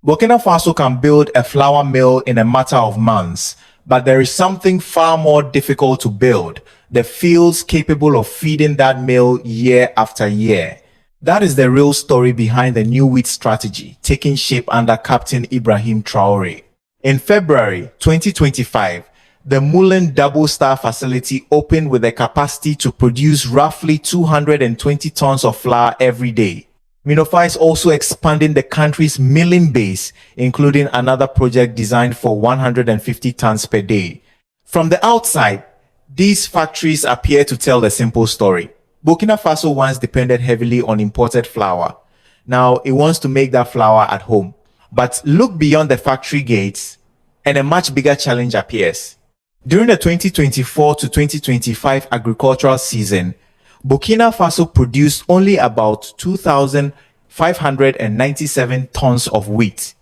Burkina Faso can build a flour mill in a matter of months, but there is something far more difficult to build: the fields capable of feeding that mill year after year. That is the real story behind the new wheat strategy taking shape under Captain Ibrahim Traore. In February 2025, the Moulin Double Star facility opened with a capacity to produce roughly 220 tons of flour every day. MINOFA is also expanding the country's milling base, including another project designed for 150 tons per day. From the outside, these factories appear to tell a simple story. Burkina Faso once depended heavily on imported flour. Now it wants to make that flour at home. But look beyond the factory gates and a much bigger challenge appears. During the 2024 to 2025 agricultural season, Burkina Faso produced only about 2,597 tons of wheat.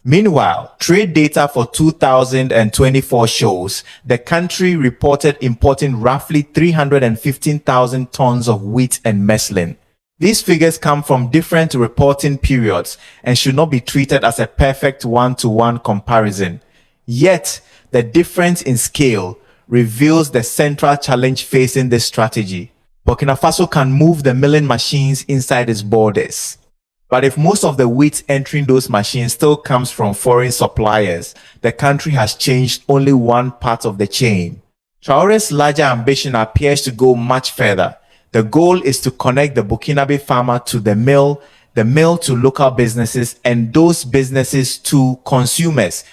Meanwhile, trade data for 2024 shows the country reported importing roughly 315,000 tons of wheat and mesclun. These figures come from different reporting periods and should not be treated as a perfect one-to-one comparison. Yet, the difference in scale reveals the central challenge facing this strategy. Burkina Faso can move the milling machines inside its borders. But if most of the wheat entering those machines still comes from foreign suppliers, the country has changed only one part of the chain. Traore's larger ambition appears to go much further. The goal is to connect the Burkinabe farmer to the mill to local businesses, and those businesses to consumers.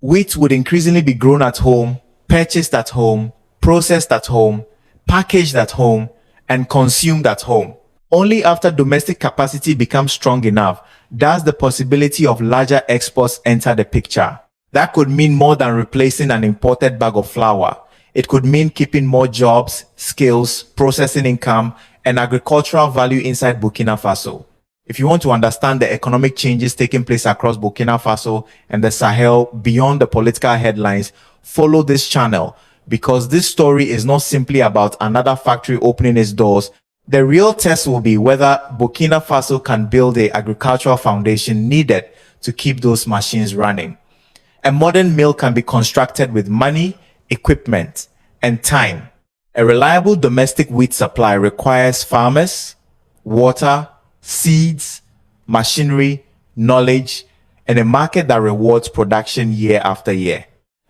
Wheat would increasingly be grown at home, purchased at home, processed at home, packaged at home, and consumed at home. Only after domestic capacity becomes strong enough does the possibility of larger exports enter the picture. That could mean more than replacing an imported bag of flour. It could mean keeping more jobs, skills, processing income, and agricultural value inside Burkina Faso. If you want to understand the economic changes taking place across Burkina Faso and the Sahel beyond the political headlines, follow this channel, because this story is not simply about another factory opening its doors. The real test will be whether Burkina Faso can build the agricultural foundation needed to keep those machines running. A modern mill can be constructed with money, equipment, and time. A reliable domestic wheat supply requires farmers, water, seeds, machinery, knowledge, and a market that rewards production year after year.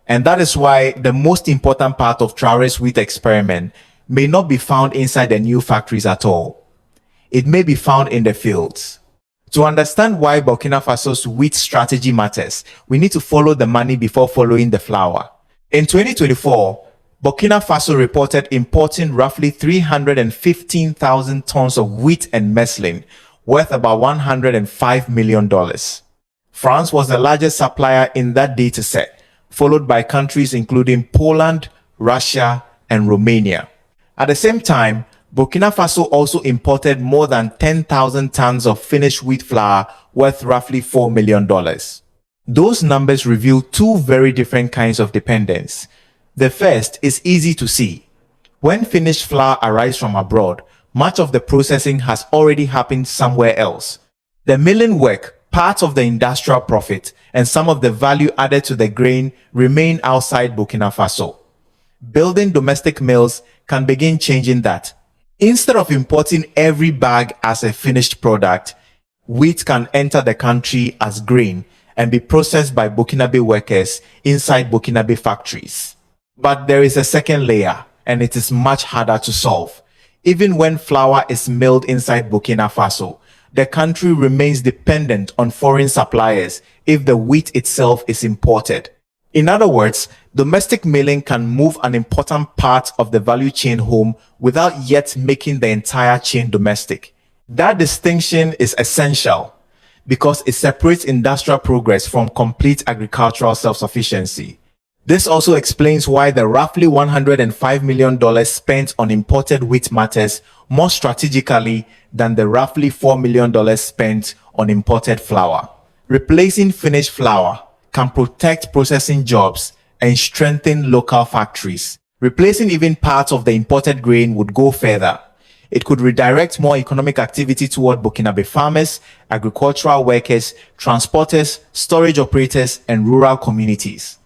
And that is why the most important part of Traore's wheat experiment may not be found inside the new factories at all. It may be found in the fields. To understand why Burkina Faso's wheat strategy matters, we need to follow the money before following the flour. In 2024, Burkina Faso reported importing roughly 315,000 tons of wheat and mesclun, worth about $105 million. France was the largest supplier in that data set, followed by countries including Poland, Russia, and Romania. At the same time, Burkina Faso also imported more than 10,000 tons of finished wheat flour worth roughly $4 million. Those numbers reveal two very different kinds of dependence. The first is easy to see. When finished flour arrives from abroad, much of the processing has already happened somewhere else. The milling work, part of the industrial profit, and some of the value added to the grain remain outside Burkina Faso. Building domestic mills can begin changing that. Instead of importing every bag as a finished product, wheat can enter the country as grain and be processed by Burkinabe workers inside Burkinabe factories. But there is a second layer, and it is much harder to solve. Even when flour is milled inside Burkina Faso, the country remains dependent on foreign suppliers if the wheat itself is imported. In other words, domestic milling can move an important part of the value chain home without yet making the entire chain domestic. That distinction is essential because it separates industrial progress from complete agricultural self-sufficiency. This also explains why the roughly $105 million spent on imported wheat matters more strategically than the roughly $4 million spent on imported flour. Replacing finished flour can protect processing jobs and strengthen local factories. Replacing even parts of the imported grain would go further. It could redirect more economic activity toward Burkinabe farmers, agricultural workers, transporters, storage operators, and rural communities.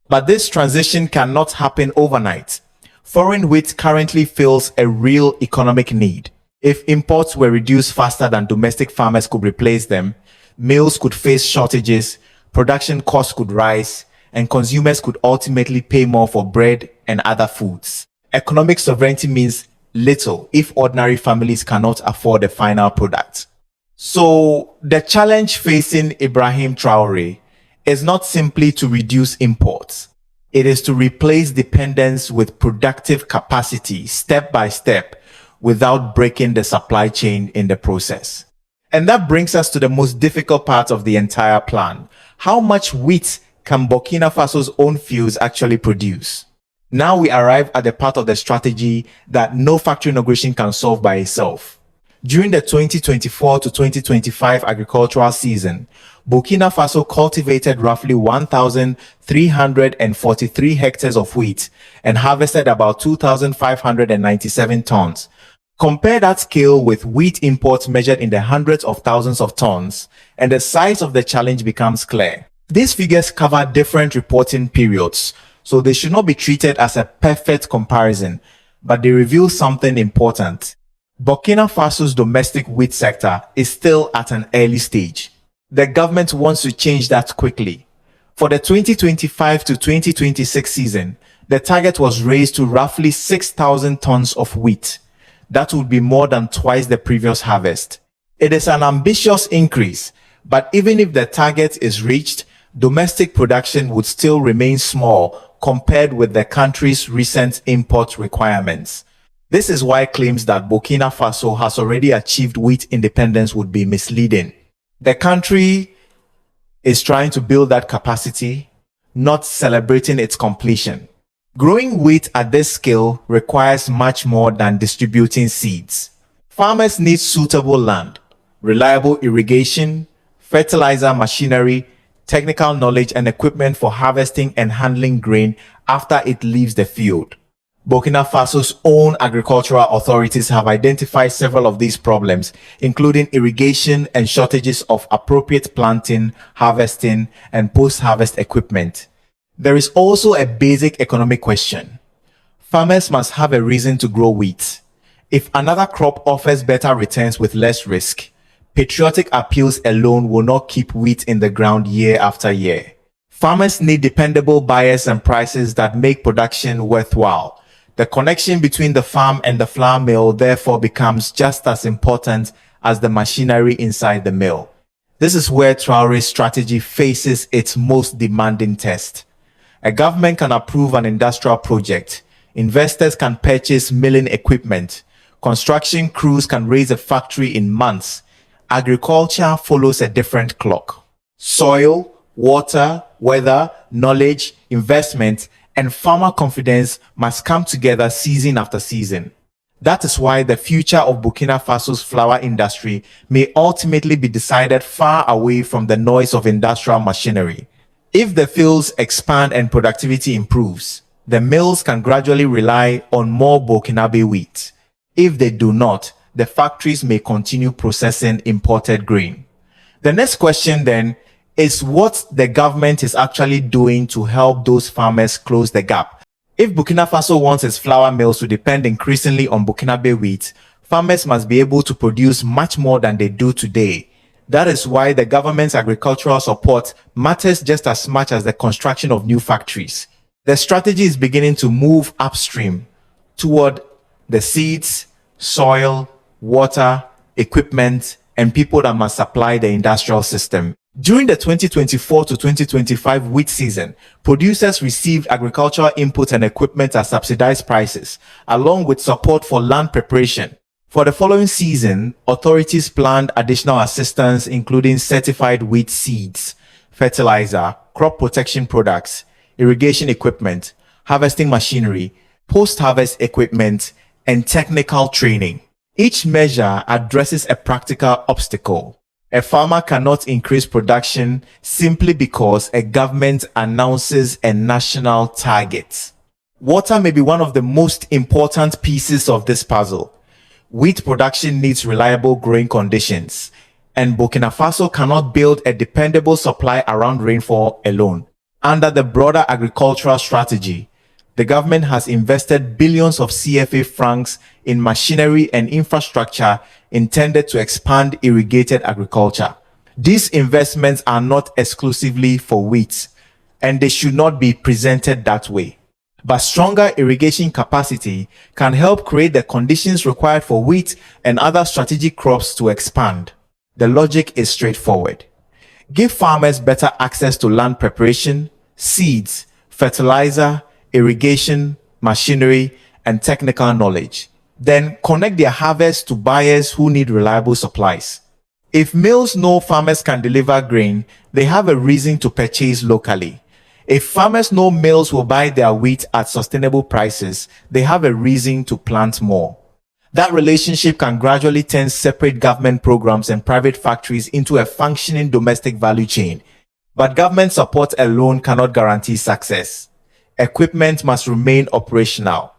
But this transition cannot happen overnight. Foreign wheat currently fills a real economic need. If imports were reduced faster than domestic farmers could replace them, mills could face shortages, production costs could rise, and consumers could ultimately pay more for bread and other foods. Economic sovereignty means little if ordinary families cannot afford the final product. So the challenge facing Ibrahim Traore is not simply to reduce imports. It is to replace dependence with productive capacity step by step without breaking the supply chain in the process. And that brings us to the most difficult part of the entire plan. How much wheat can Burkina Faso's own fields actually produce? Now we arrive at the part of the strategy that no factory inauguration can solve by itself. During the 2024 to 2025 agricultural season, Burkina Faso cultivated roughly 1,343 hectares of wheat and harvested about 2,597 tons. Compare that scale with wheat imports measured in the hundreds of thousands of tons, and the size of the challenge becomes clear. These figures cover different reporting periods, so they should not be treated as a perfect comparison, but they reveal something important. Burkina Faso's domestic wheat sector is still at an early stage. The government wants to change that quickly. For the 2025 to 2026 season, the target was raised to roughly 6,000 tons of wheat. That would be more than twice the previous harvest. It is an ambitious increase, but even if the target is reached, domestic production would still remain small compared with the country's recent import requirements. This is why claims that Burkina Faso has already achieved wheat independence would be misleading. The country is trying to build that capacity, not celebrating its completion. Growing wheat at this scale requires much more than distributing seeds. Farmers need suitable land, reliable irrigation, fertilizer machinery, technical knowledge, and equipment for harvesting and handling grain after it leaves the field. Burkina Faso's own agricultural authorities have identified several of these problems, including irrigation and shortages of appropriate planting, harvesting, and post-harvest equipment. There is also a basic economic question. Farmers must have a reason to grow wheat. If another crop offers better returns with less risk, patriotic appeals alone will not keep wheat in the ground year after year. Farmers need dependable buyers and prices that make production worthwhile. The connection between the farm and the flour mill therefore becomes just as important as the machinery inside the mill. This is where Traore's strategy faces its most demanding test. A government can approve an industrial project. Investors can purchase milling equipment. Construction crews can raise a factory in months. Agriculture follows a different clock. Soil, water, weather, knowledge, investment, and farmer confidence must come together season after season. That is why the future of Burkina Faso's flour industry may ultimately be decided far away from the noise of industrial machinery. If the fields expand and productivity improves, the mills can gradually rely on more Burkinabe wheat. If they do not, the factories may continue processing imported grain. The next question then is what the government is actually doing to help those farmers close the gap. If Burkina Faso wants its flour mills to depend increasingly on Burkinabe wheat, farmers must be able to produce much more than they do today. That is why the government's agricultural support matters just as much as the construction of new factories. The strategy is beginning to move upstream toward the seeds, soil, water, equipment, and people that must supply the industrial system. During the 2024 to 2025 wheat season, producers received agricultural inputs and equipment at subsidized prices, along with support for land preparation. For the following season, authorities planned additional assistance, including certified wheat seeds, fertilizer, crop protection products, irrigation equipment, harvesting machinery, post-harvest equipment, and technical training. Each measure addresses a practical obstacle. A farmer cannot increase production simply because a government announces a national target. Water may be one of the most important pieces of this puzzle. Wheat production needs reliable growing conditions, and Burkina Faso cannot build a dependable supply around rainfall alone. Under the broader agricultural strategy, the government has invested billions of CFA francs in machinery and infrastructure intended to expand irrigated agriculture. These investments are not exclusively for wheat, and they should not be presented that way. But stronger irrigation capacity can help create the conditions required for wheat and other strategic crops to expand. The logic is straightforward. Give farmers better access to land preparation, seeds, fertilizer, irrigation, machinery, and technical knowledge. Then connect their harvest to buyers who need reliable supplies. If mills know farmers can deliver grain, they have a reason to purchase locally. If farmers know mills will buy their wheat at sustainable prices, they have a reason to plant more. That relationship can gradually turn separate government programs and private factories into a functioning domestic value chain. But government support alone cannot guarantee success. Equipment must remain operational.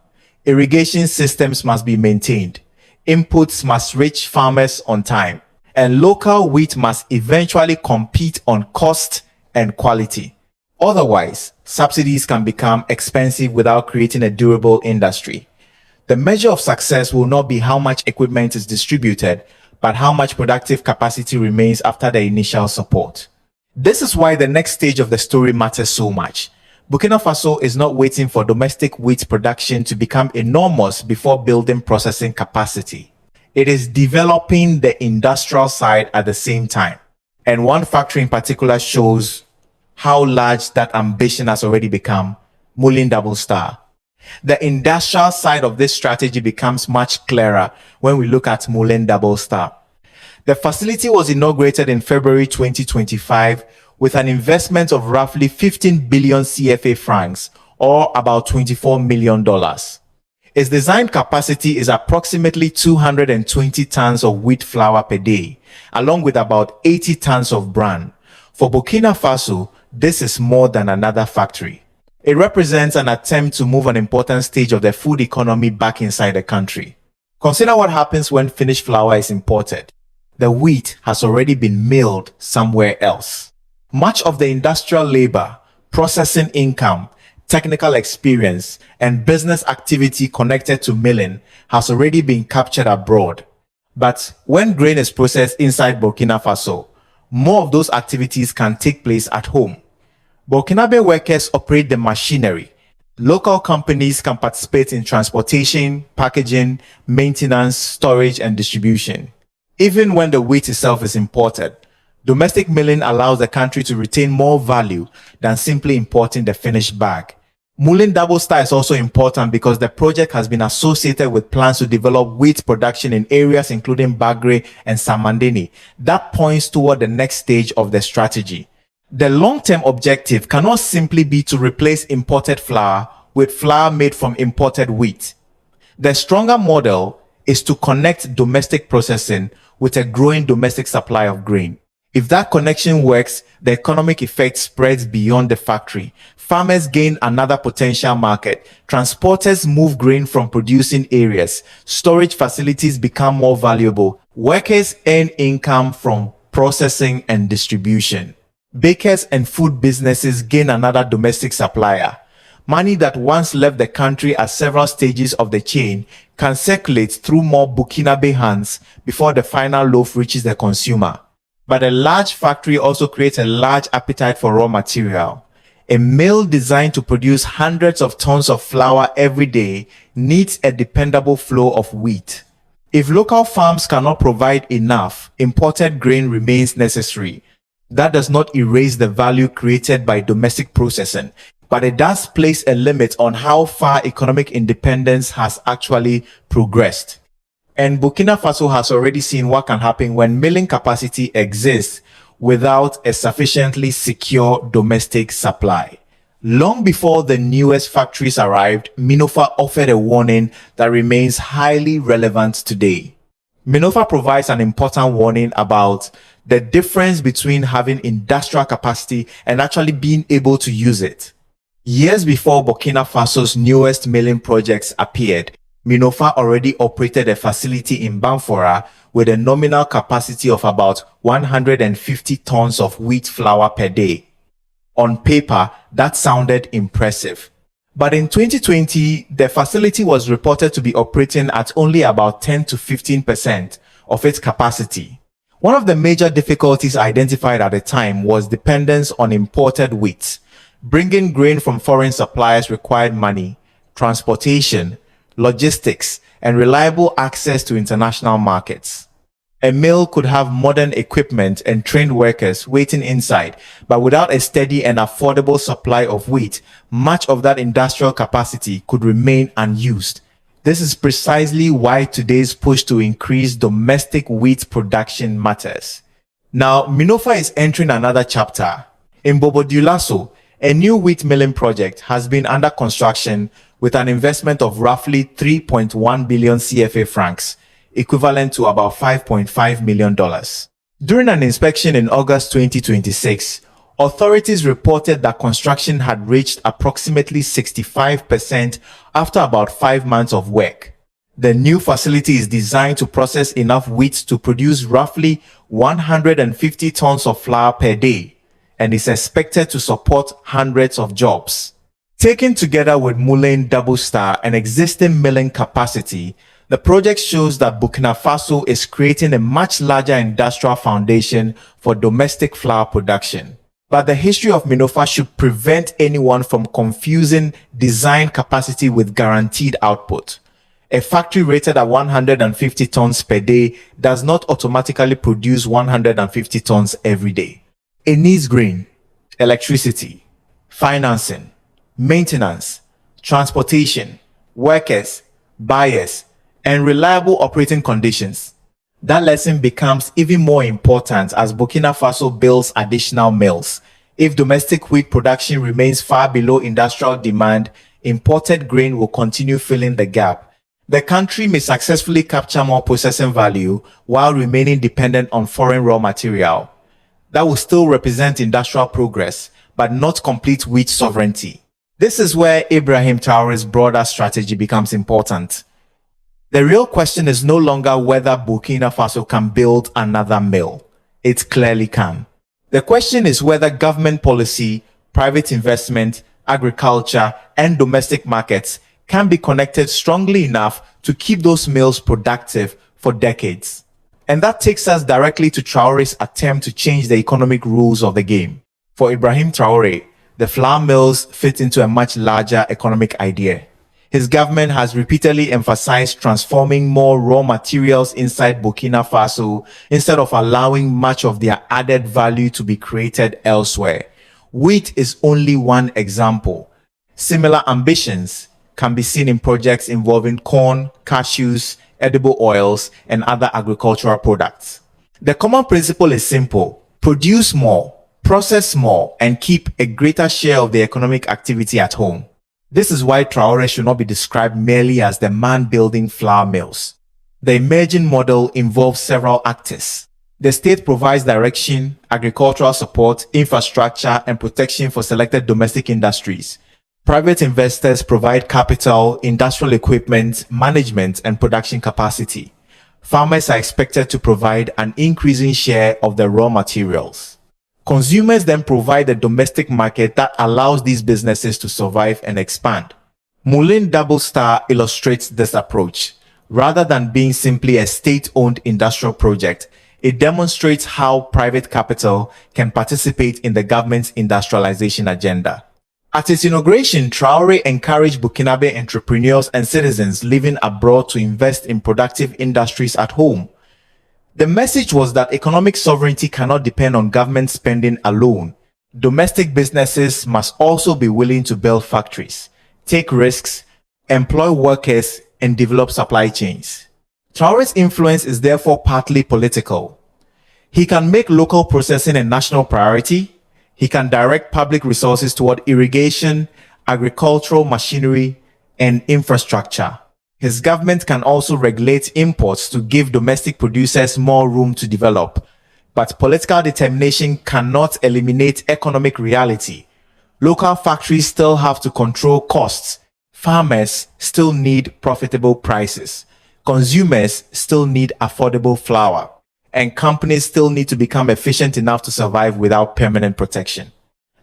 Irrigation systems must be maintained. Inputs must reach farmers on time. And local wheat must eventually compete on cost and quality. Otherwise, subsidies can become expensive without creating a durable industry. The measure of success will not be how much equipment is distributed, but how much productive capacity remains after the initial support. This is why the next stage of the story matters so much. Burkina Faso is not waiting for domestic wheat production to become enormous before building processing capacity. It is developing the industrial side at the same time. And one factory in particular shows how large that ambition has already become: Moulin Double Star. The industrial side of this strategy becomes much clearer when we look at Moulin Double Star. The facility was inaugurated in February 2025 with an investment of roughly 15 billion CFA francs, or about $24 million. Its design capacity is approximately 220 tons of wheat flour per day, along with about 80 tons of bran. For Burkina Faso, this is more than another factory. It represents an attempt to move an important stage of the food economy back inside the country. Consider what happens when finished flour is imported. The wheat has already been milled somewhere else. Much of the industrial labor, processing income, technical experience, and business activity connected to milling has already been captured abroad. But when grain is processed inside Burkina Faso, more of those activities can take place at home. Burkinabe workers operate the machinery. Local companies can participate in transportation, packaging, maintenance, storage, and distribution. Even when the wheat itself is imported, domestic milling allows the country to retain more value than simply importing the finished bag. Moulin Double Star is also important because the project has been associated with plans to develop wheat production in areas including Bagre and Samandeni. That points toward the next stage of the strategy. The long-term objective cannot simply be to replace imported flour with flour made from imported wheat. The stronger model is to connect domestic processing with a growing domestic supply of grain. If that connection works, the economic effect spreads beyond the factory. Farmers gain another potential market. Transporters move grain from producing areas. Storage facilities become more valuable. Workers earn income from processing and distribution. Bakers and food businesses gain another domestic supplier. Money that once left the country at several stages of the chain can circulate through more Burkinabe hands before the final loaf reaches the consumer. But a large factory also creates a large appetite for raw material. A mill designed to produce hundreds of tons of flour every day needs a dependable flow of wheat. If local farms cannot provide enough, imported grain remains necessary. That does not erase the value created by domestic processing, but it does place a limit on how far economic independence has actually progressed. And Burkina Faso has already seen what can happen when milling capacity exists without a sufficiently secure domestic supply. Long before the newest factories arrived, MINOFA offered a warning that remains highly relevant today. MINOFA provides an important warning about the difference between having industrial capacity and actually being able to use it. Years before Burkina Faso's newest milling projects appeared, MINOFA already operated a facility in Bamfora with a nominal capacity of about 150 tons of wheat flour per day. On paper, that sounded impressive. But in 2020, the facility was reported to be operating at only about 10 to 15% of its capacity. One of the major difficulties identified at the time was dependence on imported wheat. Bringing grain from foreign suppliers required money, transportation, logistics, and reliable access to international markets. A mill could have modern equipment and trained workers waiting inside, but without a steady and affordable supply of wheat, much of that industrial capacity could remain unused. This is precisely why today's push to increase domestic wheat production matters. Now, MINOFA is entering another chapter. In Bobo Dioulasso, a new wheat milling project has been under construction with an investment of roughly 3.1 billion CFA francs, equivalent to about $5.5 million. During an inspection in August 2026, authorities reported that construction had reached approximately 65% after about 5 months of work. The new facility is designed to process enough wheat to produce roughly 150 tons of flour per day and is expected to support hundreds of jobs. Taken together with Moulin Double Star and existing milling capacity, the project shows that Burkina Faso is creating a much larger industrial foundation for domestic flour production. But the history of MINOFA should prevent anyone from confusing design capacity with guaranteed output. A factory rated at 150 tons per day does not automatically produce 150 tons every day. It needs grain, electricity, financing, maintenance, transportation, workers, buyers, and reliable operating conditions. That lesson becomes even more important as Burkina Faso builds additional mills. If domestic wheat production remains far below industrial demand, imported grain will continue filling the gap. The country may successfully capture more processing value while remaining dependent on foreign raw material. That will still represent industrial progress, but not complete wheat sovereignty. This is where Ibrahim Traore's broader strategy becomes important. The real question is no longer whether Burkina Faso can build another mill. It clearly can. The question is whether government policy, private investment, agriculture, and domestic markets can be connected strongly enough to keep those mills productive for decades. And that takes us directly to Traore's attempt to change the economic rules of the game. For Ibrahim Traore, the flour mills fit into a much larger economic idea. His government has repeatedly emphasized transforming more raw materials inside Burkina Faso instead of allowing much of their added value to be created elsewhere. Wheat is only one example. Similar ambitions can be seen in projects involving corn, cashews, edible oils, and other agricultural products. The common principle is simple: produce more, process more, and keep a greater share of the economic activity at home. This is why Traore should not be described merely as the man building flour mills. The emerging model involves several actors. The state provides direction, agricultural support, infrastructure, and protection for selected domestic industries. Private investors provide capital, industrial equipment, management, and production capacity. Farmers are expected to provide an increasing share of the raw materials. Consumers then provide a domestic market that allows these businesses to survive and expand. Moulin Double Star illustrates this approach. Rather than being simply a state-owned industrial project, it demonstrates how private capital can participate in the government's industrialization agenda. At its inauguration, Traore encouraged Burkinabe entrepreneurs and citizens living abroad to invest in productive industries at home. The message was that economic sovereignty cannot depend on government spending alone. Domestic businesses must also be willing to build factories, take risks, employ workers, and develop supply chains. Traore's influence is therefore partly political. He can make local processing a national priority. He can direct public resources toward irrigation, agricultural machinery, and infrastructure. His government can also regulate imports to give domestic producers more room to develop. But political determination cannot eliminate economic reality. Local factories still have to control costs, Farmers still need profitable prices. Consumers still need affordable flour. And companies still need to become efficient enough to survive without permanent protection.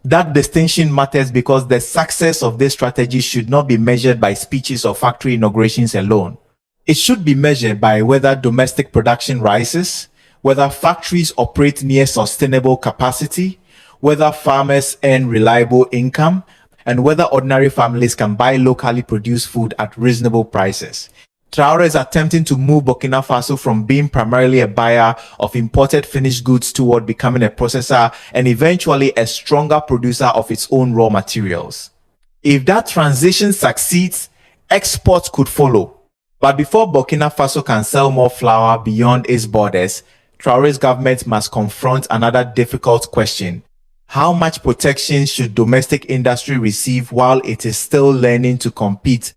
That distinction matters because the success of this strategy should not be measured by speeches or factory inaugurations alone. It should be measured by whether domestic production rises, whether factories operate near sustainable capacity, whether farmers earn reliable income, and whether ordinary families can buy locally produced food at reasonable prices. Traore is attempting to move Burkina Faso from being primarily a buyer of imported finished goods toward becoming a processor and eventually a stronger producer of its own raw materials. If that transition succeeds, exports could follow. But before Burkina Faso can sell more flour beyond its borders, Traore's government must confront another difficult question. How much protection should domestic industry receive while it is still learning to compete?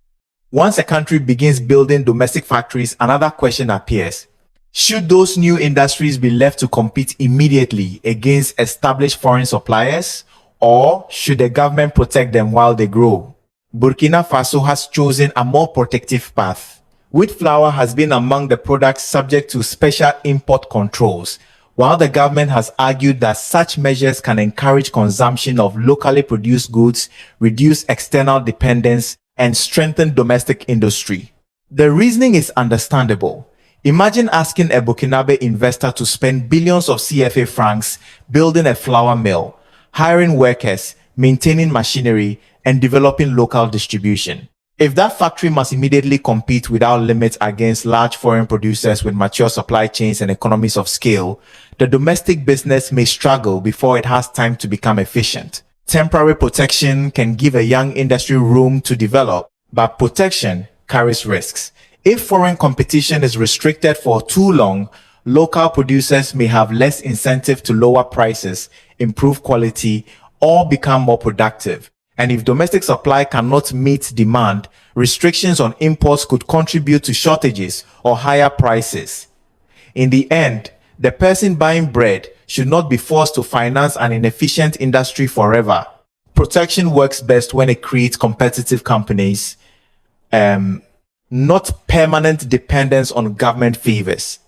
Once a country begins building domestic factories, another question appears. Should those new industries be left to compete immediately against established foreign suppliers, or should the government protect them while they grow? Burkina Faso has chosen a more protective path. Wheat flour has been among the products subject to special import controls, while the government has argued that such measures can encourage consumption of locally produced goods, reduce external dependence, and strengthen domestic industry. The reasoning is understandable. Imagine asking a Burkinabe investor to spend billions of CFA francs building a flour mill, hiring workers, maintaining machinery, and developing local distribution. If that factory must immediately compete without limits against large foreign producers with mature supply chains and economies of scale, the domestic business may struggle before it has time to become efficient. Temporary protection can give a young industry room to develop, but protection carries risks. If foreign competition is restricted for too long, local producers may have less incentive to lower prices, improve quality, or become more productive. And if domestic supply cannot meet demand, restrictions on imports could contribute to shortages or higher prices. In the end, the person buying bread should not be forced to finance an inefficient industry forever. Protection works best when it creates competitive companies, not permanent dependence on government favors.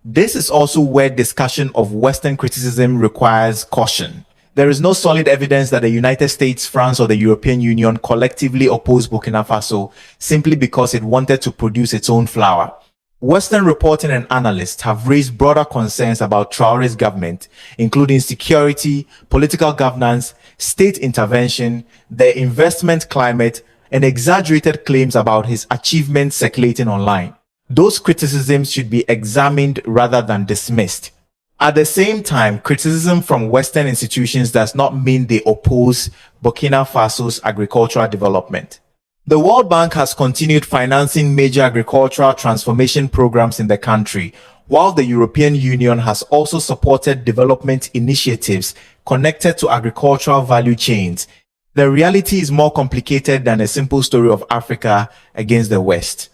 This is also where discussion of Western criticism requires caution. There is no solid evidence that the United States, France, or the European Union collectively opposed Burkina Faso simply because it wanted to produce its own flour. Western reporting and analysts have raised broader concerns about Traore's government, including security, political governance, state intervention, the investment climate, and exaggerated claims about his achievements circulating online. Those criticisms should be examined rather than dismissed. At the same time, criticism from Western institutions does not mean they oppose Burkina Faso's agricultural development. The World Bank has continued financing major agricultural transformation programs in the country, while the European Union has also supported development initiatives connected to agricultural value chains. The reality is more complicated than a simple story of Africa against the West.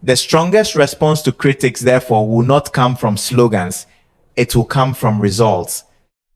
The strongest response to critics, therefore, will not come from slogans. It will come from results.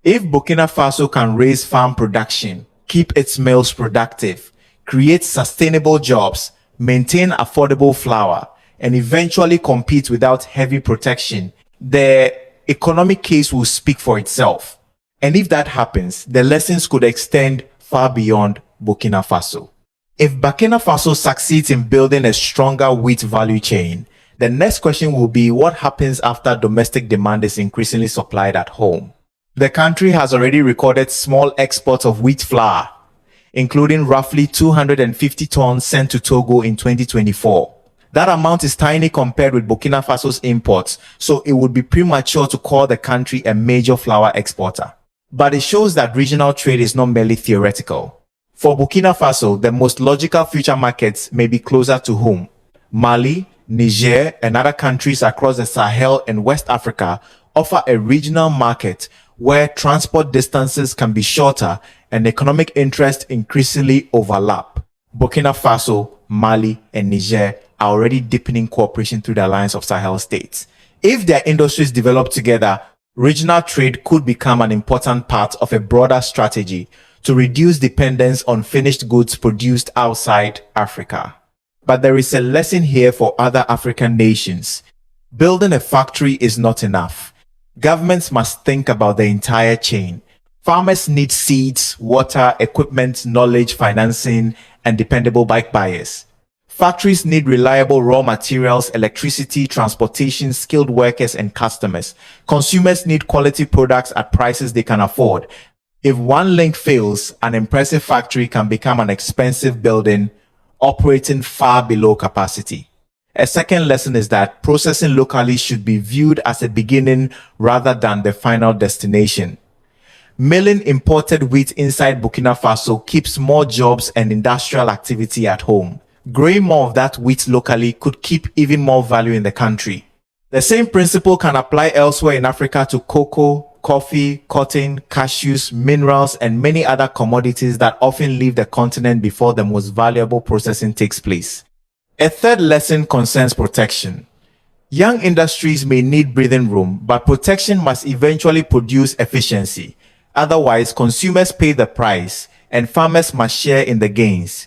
If Burkina Faso can raise farm production, keep its mills productive, create sustainable jobs, maintain affordable flour, and eventually compete without heavy protection, the economic case will speak for itself. And if that happens, the lessons could extend far beyond Burkina Faso. If Burkina Faso succeeds in building a stronger wheat value chain, the next question will be what happens after domestic demand is increasingly supplied at home. The country has already recorded small exports of wheat flour, including roughly 250 tons sent to Togo in 2024. That amount is tiny compared with Burkina Faso's imports, so it would be premature to call the country a major flour exporter. But it shows that regional trade is not merely theoretical. For Burkina Faso, the most logical future markets may be closer to home. Mali, Niger, and other countries across the Sahel and West Africa offer a regional market where transport distances can be shorter and economic interests increasingly overlap. Burkina Faso, Mali, and Niger are already deepening cooperation through the Alliance of Sahel states. If their industries develop together, regional trade could become an important part of a broader strategy to reduce dependence on finished goods produced outside Africa. But there is a lesson here for other African nations. Building a factory is not enough. Governments must think about the entire chain. Farmers need seeds, water, equipment, knowledge, financing, and dependable bike buyers. Factories need reliable raw materials, electricity, transportation, skilled workers, and customers. Consumers need quality products at prices they can afford. If one link fails, an impressive factory can become an expensive building operating far below capacity. A second lesson is that processing locally should be viewed as a beginning rather than the final destination. Milling imported wheat inside Burkina Faso keeps more jobs and industrial activity at home. Growing more of that wheat locally could keep even more value in the country. The same principle can apply elsewhere in Africa to cocoa, coffee, cotton, cashews, minerals, and many other commodities that often leave the continent before the most valuable processing takes place. A third lesson concerns protection. Young industries may need breathing room, but protection must eventually produce efficiency. Otherwise, consumers pay the price, and farmers must share in the gains.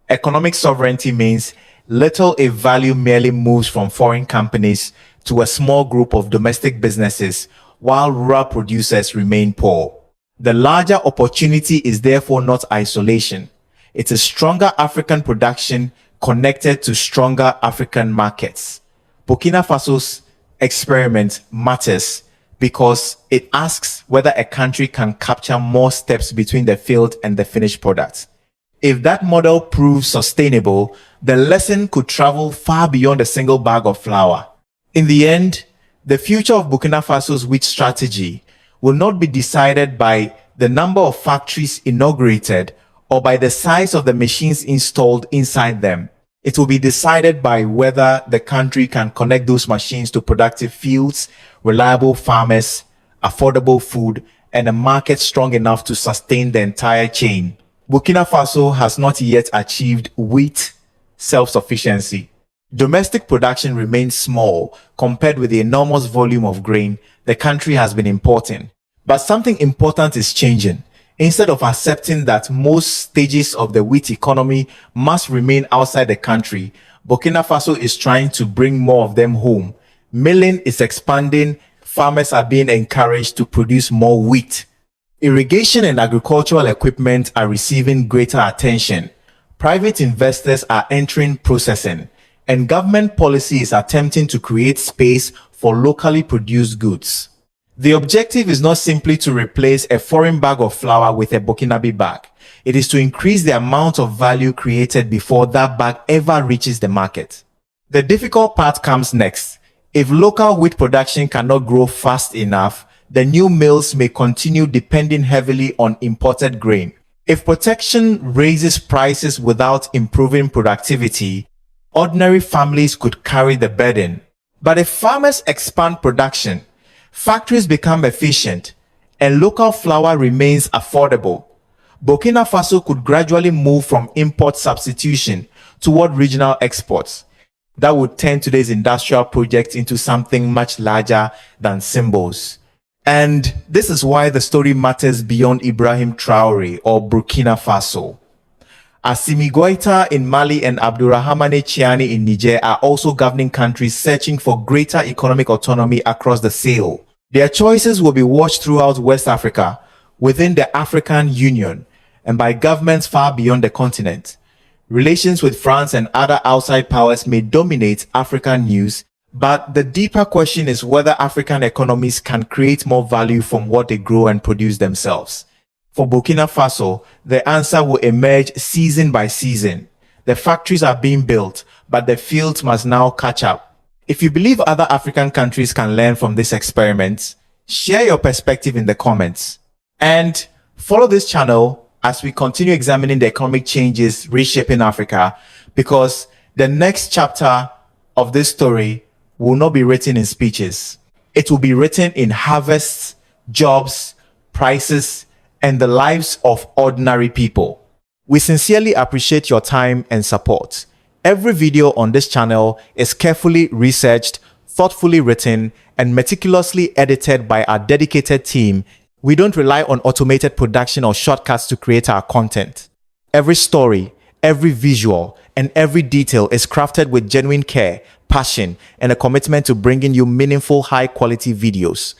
Economic sovereignty means little if value merely moves from foreign companies to a small group of domestic businesses, while rural producers remain poor. The larger opportunity is therefore not isolation. It is stronger African production connected to stronger African markets. Burkina Faso's experiment matters because it asks whether a country can capture more steps between the field and the finished product. If that model proves sustainable, the lesson could travel far beyond a single bag of flour. In the end, the future of Burkina Faso's wheat strategy will not be decided by the number of factories inaugurated or by the size of the machines installed inside them. It will be decided by whether the country can connect those machines to productive fields, reliable farmers, affordable food, and a market strong enough to sustain the entire chain. Burkina Faso has not yet achieved wheat self-sufficiency. Domestic production remains small compared with the enormous volume of grain the country has been importing. But something important is changing. Instead of accepting that most stages of the wheat economy must remain outside the country, Burkina Faso is trying to bring more of them home. Milling is expanding, farmers are being encouraged to produce more wheat. Irrigation and agricultural equipment are receiving greater attention. Private investors are entering processing, and government policy is attempting to create space for locally produced goods. The objective is not simply to replace a foreign bag of flour with a Burkinabe bag. It is to increase the amount of value created before that bag ever reaches the market. The difficult part comes next. If local wheat production cannot grow fast enough, the new mills may continue depending heavily on imported grain. If protection raises prices without improving productivity, ordinary families could carry the burden. But if farmers expand production, factories become efficient, and local flour remains affordable, Burkina Faso could gradually move from import substitution toward regional exports. That would turn today's industrial project into something much larger than symbols. And this is why the story matters beyond Ibrahim Traore or Burkina Faso. Assimi Goïta in Mali and Abdourahmane Chiani in Niger are also governing countries searching for greater economic autonomy across the Sahel. Their choices will be watched throughout West Africa, within the African Union, and by governments far beyond the continent. Relations with France and other outside powers may dominate African news, but the deeper question is whether African economies can create more value from what they grow and produce themselves. For Burkina Faso, the answer will emerge season by season. The factories are being built, but the fields must now catch up. If you believe other African countries can learn from this experiment, share your perspective in the comments. And follow this channel as we continue examining the economic changes reshaping Africa, because the next chapter of this story will not be written in speeches. It will be written in harvests, jobs, prices, and the lives of ordinary people. We sincerely appreciate your time and support. Every video on this channel is carefully researched, thoughtfully written, and meticulously edited by our dedicated team. We don't rely on automated production or shortcuts to create our content. Every story, Every visual and every detail is crafted with genuine care, passion, and a commitment to bringing you meaningful, high-quality videos.